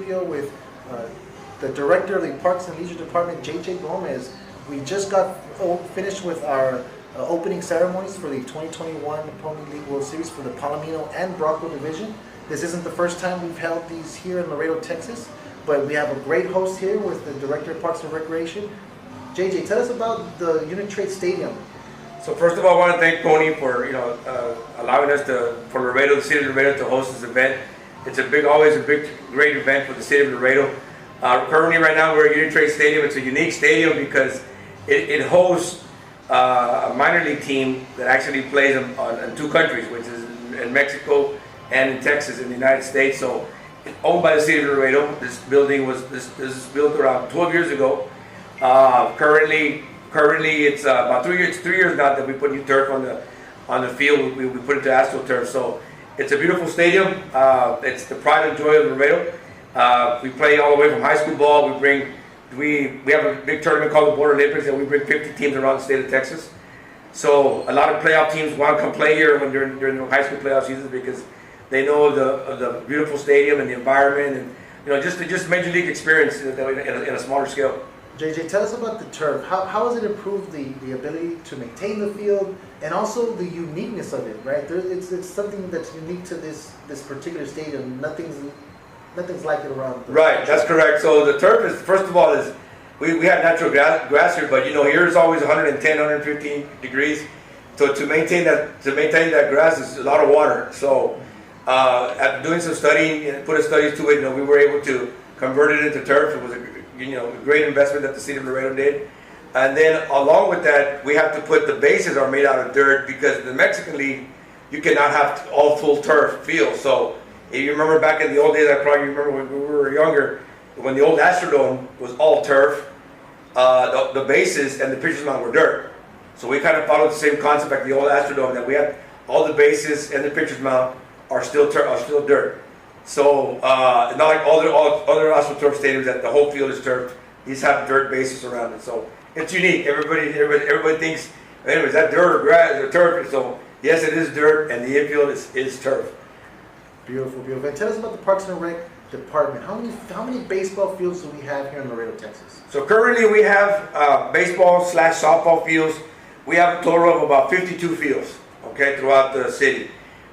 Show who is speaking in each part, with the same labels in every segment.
Speaker 1: studio with the director of the Parks and Leisure Department, J.J. Gomez. We just got finished with our opening ceremonies for the 2021 Pony League World Series for the Palomino and Bronco division. This isn't the first time we've held these here in Laredo, Texas, but we have a great host here with the Director of Parks and Recreation. JJ, tell us about the Uni-Trade Stadium.
Speaker 2: So first of all, I want to thank Pony for allowing us for Laredo, the city of Laredo, to host this event. It's always a big, great event for the city of Laredo. Currently, right now, we're at Uni-Trade Stadium. It's a unique stadium because it hosts a minor league team that actually plays in two countries, which is in Mexico and in Texas, in the United States. So it's owned by the city of Laredo. This building was built around 12 years ago. Currently, it's about 3 years. 3 years now that we put new turf on the field. We put it to AstroTurf. So it's a beautiful stadium. It's the pride and joy of Laredo. We play all the way from high school ball. We have a big tournament called the Border Olympics, and we bring 50 teams around the state of Texas. So a lot of playoff teams want to come play here during the high school playoff seasons because they know of the beautiful stadium and the environment, and just major league experience in a smaller scale.
Speaker 1: JJ, tell us about the turf. How has it improved the ability to maintain the field and also the uniqueness of it, right? It's something that's unique to this particular stadium. Nothing's like it around.
Speaker 2: Right, that's correct. So the turf is, first of all, we have natural grass here, but here it's always 110, 115 degrees. So to maintain that grass is a lot of water. So after doing some studying and put studies to it, we were able to convert it into turf. It was a great investment that the city of Laredo did. And then along with that, we have to put the bases are made out of dirt because in the Mexican League, you cannot have all full turf field. So if you remember back in the old days, I probably remember when we were younger, when the old Astrodome was all turf, the bases and the pitcher's mound were dirt. So we kind of followed the same concept like the old Astrodome, that we have all the bases and the pitcher's mound are still dirt. So not like all other AstroTurf stadiums that the whole field is turf. These have dirt bases around it, so it's unique. Everybody thinks, anyway, is that dirt or grass or turf? So yes, it is dirt, and the infield is turf.
Speaker 1: Beautiful, beautiful. And tell us about the Parks and Rec department. How many baseball fields do we have here in Laredo, Texas?
Speaker 2: So currently we have baseball/softball fields. We have a total of about 52 fields, okay, throughout the city.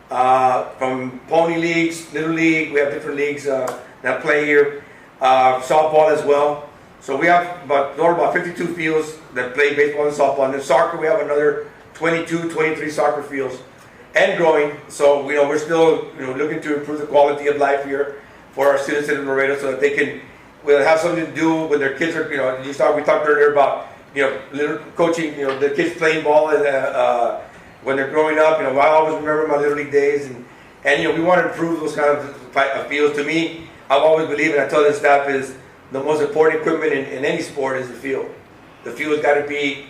Speaker 2: From pony leagues, little league, we have different leagues that play here. Softball as well. So we have about 52 fields that play baseball and softball. And then soccer, we have another 22, 23 soccer fields. And growing, so we're still looking to improve the quality of life here for our students in Laredo, so that they will have something to do when their kids are. We talked earlier about little coaching, the kids playing ball and when they're growing up. I always remember my little league days, and we want to improve those kind of fields. To me, I've always believed, and I tell the staff, is the most important equipment in any sport is the field. The field has got to be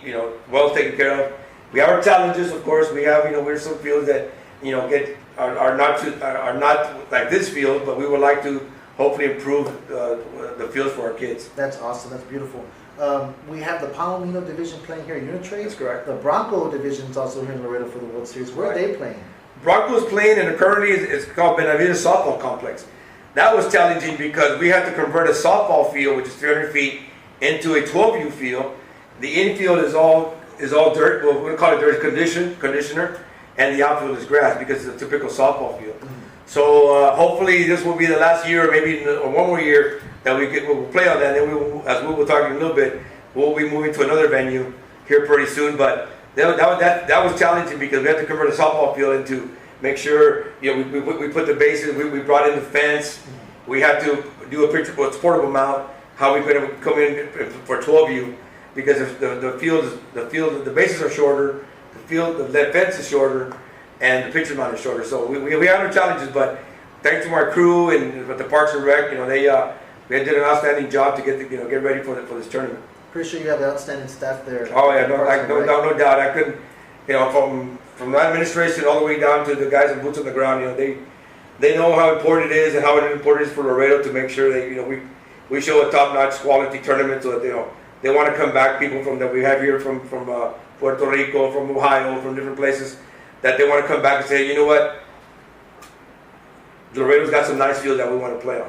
Speaker 2: well taken care of. We have our challenges, of course. We have, there's some fields that, are not like this field, but we would like to hopefully improve the fields for our kids.
Speaker 1: That's awesome. That's beautiful. We have the Palomino division playing here at Uni-Trade.
Speaker 2: That's correct.
Speaker 1: The Bronco division is also here in Laredo for the World Series. Where are they playing?
Speaker 2: Broncos playing, and currently it's called Benavides Softball Complex. That was challenging because we had to convert a softball field, which is 300 feet, into a 12U field. The infield is all dirt. Well, we're going to call it dirt conditioner, and the outfield is grass because it's a typical softball field. Mm-hmm. So hopefully this will be the last year, or maybe one more year, that we'll play on that. And then as we will talk in a little bit, we'll be moving to another venue here pretty soon. But that was challenging because we had to convert a softball field into make sure we put the bases. We brought in the fence. We had to do a portable mount. How we're going to come in for 12U. Because if the bases are shorter, the fence is shorter, and the pitcher's mound is shorter. So we have our challenges, but thanks to our crew and the Parks and Rec, they did an outstanding job to get ready for this tournament.
Speaker 1: Pretty sure you have an outstanding staff there.
Speaker 2: Oh yeah, no doubt. I couldn't, from the administration all the way down to the guys in boots on the ground. They know how important it is and how important it is for Laredo to make sure that we show a top-notch quality tournament so that they want to come back. People that we have here from Puerto Rico, from Ohio, from different places, that they want to come back and say, you know what, Laredo's got some nice fields that we want to play on.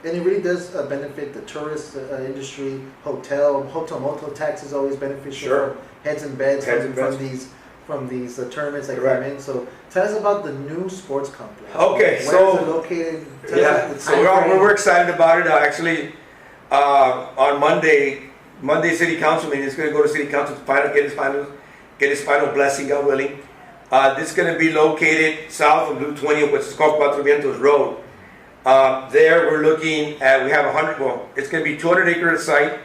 Speaker 1: And it really does benefit the tourist industry, hotel motel tax is always beneficial
Speaker 2: Sure.
Speaker 1: for heads and beds
Speaker 2: Heads and beds.
Speaker 1: from these tournaments that
Speaker 2: Correct.
Speaker 1: come in. So tell us about the new sports complex.
Speaker 2: Okay,
Speaker 1: Where
Speaker 2: so-
Speaker 1: is it located? Tell
Speaker 2: Yeah,
Speaker 1: us the
Speaker 2: so we're
Speaker 1: timeframe.
Speaker 2: excited about it. Actually, on Monday City Council meeting, it's going to go to City Council to get his final blessing, God willing. This is going to be located south of Blue 20, which is called Cuatro Vientos Road. There we're looking at, we have 100, well, it's going to be 200-acre site.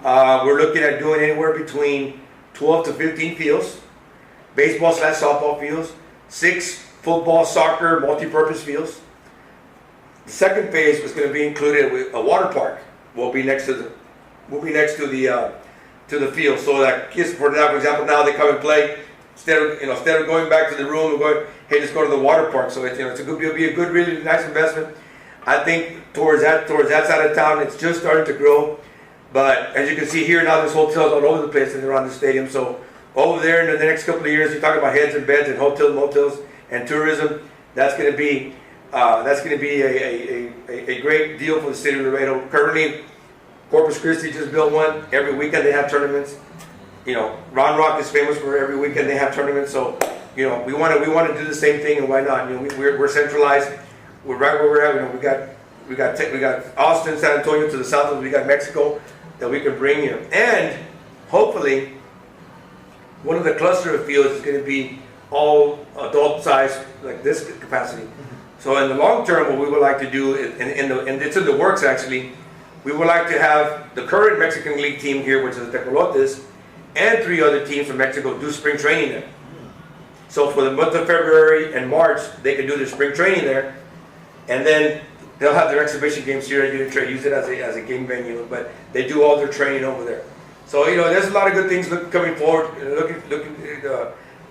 Speaker 2: We're looking at doing anywhere between 12 to 15 fields, baseball / softball fields, 6 football, soccer, multi-purpose fields. The second phase was going to be included with a water park. Will be next to the field, so that kids, for example, now they come and play instead of going back to the room and going, hey, let's go to the water park. So it'll be a good, really nice investment. I think towards that side of town, it's just starting to grow. But as you can see here now, there's hotels all over the place and around the stadium. So over there in the next couple of years, you talk about heads and beds and hotels, motels, and tourism. That's going to be a great deal for the city of Laredo. Currently, Corpus Christi just built one. Every weekend they have tournaments. Round Rock is famous for every weekend they have tournaments. So, we want to do the same thing, and why not? We're centralized. We're right where we're at. We got Austin, San Antonio to the south of us. We got Mexico that we can bring here, and hopefully, one of the cluster of fields is going to be all adult size, like this capacity. So in the long term, what we would like to do, and it's in the works actually, we would like to have the current Mexican League team here, which is the Tecolotes, and 3 other teams from Mexico do spring training there. So for the month of February and March, they can do their spring training there, and then they'll have their exhibition games here at Uni-Trade, use it as a game venue, but they do all their training over there. So there's a lot of good things coming forward,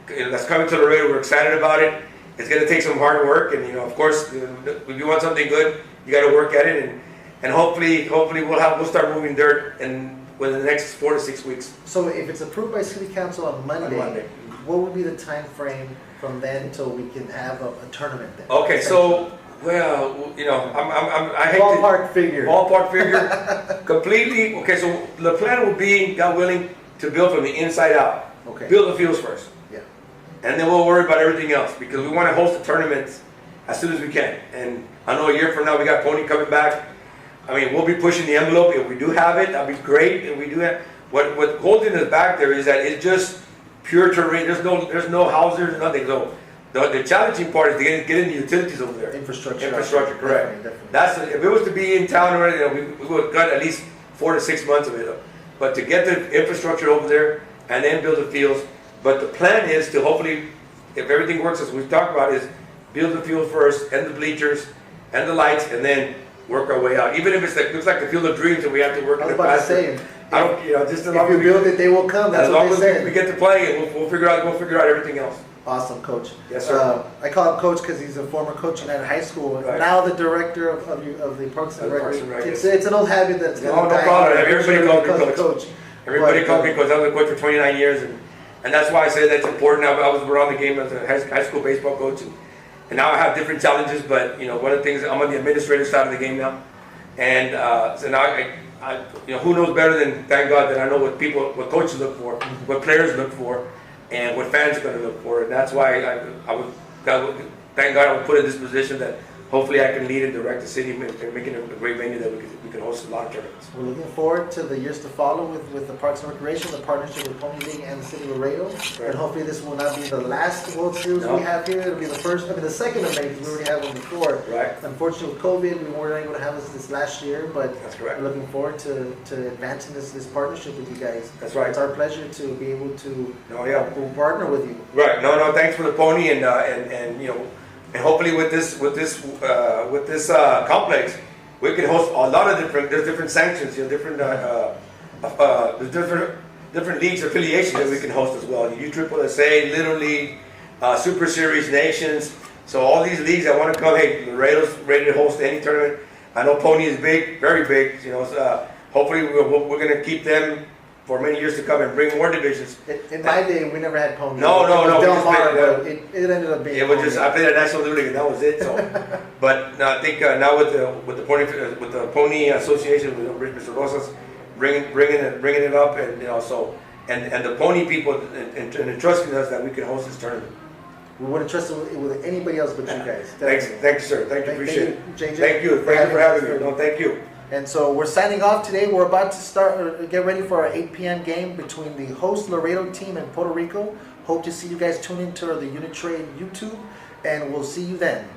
Speaker 2: that's coming to Laredo. We're excited about it. It's going to take some hard work, and of course, if you want something good, you got to work at it, and hopefully we'll start moving dirt within the next 4 to 6 weeks.
Speaker 1: So if it's approved by City Council on Monday, what would be the time frame from then until we can have a tournament then?
Speaker 2: Okay, so I hate
Speaker 1: Ballpark figure.
Speaker 2: Ballpark figure, completely. Okay, so the plan will be, God willing, to build from the inside out.
Speaker 1: Okay.
Speaker 2: Build the fields first.
Speaker 1: Yeah.
Speaker 2: And then we'll worry about everything else, because we want to host the tournaments as soon as we can. And I know a year from now we got Pony coming back. I mean, we'll be pushing the envelope. If we do have it, that'd be great. If we do have what holding us back there is that it's just pure terrain. There's no houses, nothing. So the challenging part is to get in the utilities over there.
Speaker 1: Infrastructure,
Speaker 2: correct.
Speaker 1: Definitely.
Speaker 2: That's if it was to be in town already, we would have got at least 4 to 6 months of it. But to get the infrastructure over there and then build the fields. But the plan is to hopefully, if everything works as we've talked about, is build the field first and the bleachers and the lights, and then work our way out. Even if looks like the field of dreams and we have to work.
Speaker 1: I was about to say,
Speaker 2: I don't, just as long
Speaker 1: if you
Speaker 2: as
Speaker 1: build it, they will come. That's
Speaker 2: as
Speaker 1: what
Speaker 2: long
Speaker 1: they
Speaker 2: as
Speaker 1: said.
Speaker 2: we get to play, and we'll figure out everything else.
Speaker 1: Awesome, Coach.
Speaker 2: Yes, sir.
Speaker 1: I call him Coach because he's a former coach in high school.
Speaker 2: Right.
Speaker 1: Now the director of the Parks and
Speaker 2: Parks and
Speaker 1: Rec.
Speaker 2: Rec.
Speaker 1: It's an old habit that's
Speaker 2: No,
Speaker 1: gonna
Speaker 2: no
Speaker 1: die
Speaker 2: problem.
Speaker 1: out.
Speaker 2: Everybody calls me
Speaker 1: Coach.
Speaker 2: Everybody
Speaker 1: But,
Speaker 2: called me because I was a coach for 29 years, and that's why I say that's important. I was around the game as a high school baseball coach, and now I have different challenges. But one of the things, I'm on the administrative side of the game now, and so now I who knows better than, thank God, that I know what coaches look for, what players look for, and what fans are going to look for, and that's why thank God I was put in this position that hopefully I can lead and direct the city and make it a great venue that we can host a lot of tournaments.
Speaker 1: We're looking forward to the years to follow with the Parks and Recreation, the partnership with Pony League and the City of Laredo.
Speaker 2: Right.
Speaker 1: And hopefully this will not be the last World Series
Speaker 2: No.
Speaker 1: we have here. It'll be the second of May, because we already had one before.
Speaker 2: Right.
Speaker 1: Unfortunately with COVID, we weren't able to have this last year, but
Speaker 2: That's correct.
Speaker 1: we're looking forward to advancing this partnership with you guys.
Speaker 2: That's right.
Speaker 1: It's our pleasure to be able to
Speaker 2: Yeah.
Speaker 1: partner with you.
Speaker 2: Right. No. Thanks for the pony, and and hopefully with this complex, we can host a lot of different sanctions, different different leagues affiliations that we can host as well. USSSA, Little League, Super Series, Nations. So all these leagues that want to come, hey, Laredo's ready to host any tournament. I know Pony is big, very big. Hopefully we're going to keep them for many years to come and bring more divisions.
Speaker 1: In my day, we never had pony.
Speaker 2: No,
Speaker 1: It was
Speaker 2: we
Speaker 1: Del
Speaker 2: just
Speaker 1: Mar,
Speaker 2: played,
Speaker 1: but it ended up being.
Speaker 2: It was just, I
Speaker 1: pony.
Speaker 2: played at National Little League and that was it, so. But no, I think now with the Pony Association, with Mr. Rosas, bringing it up, and you know, so, and the pony people and entrusting us that we can host this tournament.
Speaker 1: We wouldn't trust it with anybody else but you guys.
Speaker 2: Thanks, sir. Thank you, appreciate it.
Speaker 1: JJ.
Speaker 2: Thank you for having me. No, thank you.
Speaker 1: And so we're signing off today. We're about to get ready for our 8 p.m. game between the host Laredo team and Puerto Rico. Hope to see you guys tune into the Uni-Trade YouTube, and we'll see you then.